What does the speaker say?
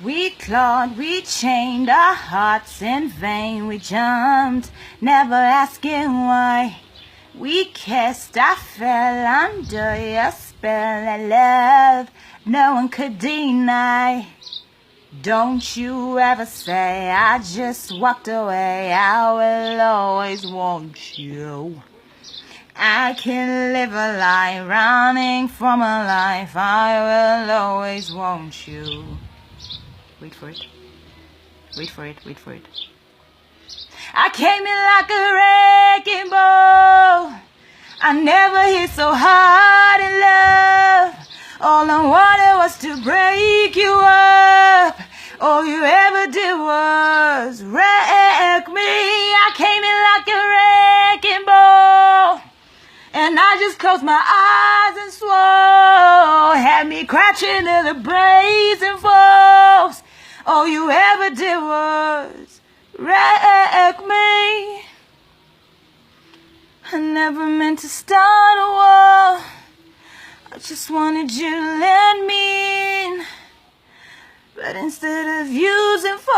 We clawed, we chained our hearts in vain. We jumped, never asking why. We kissed, I fell under your spell of love no one could deny. Don't you ever say I just walked away. I will always want you. I can live a lie, running from a life. I will always want you. Wait for it. Wait for it. Wait for it. I came in like a wrecking ball. I never hit so hard in love. All I wanted was to break you up. All you ever did was wreck me. I came in like a wrecking ball. And I just closed my eyes and swore. Had me crashing in the brazen falls. All you ever did was wreck me. I never meant to start a war. I just wanted you to let me in. But instead of using force,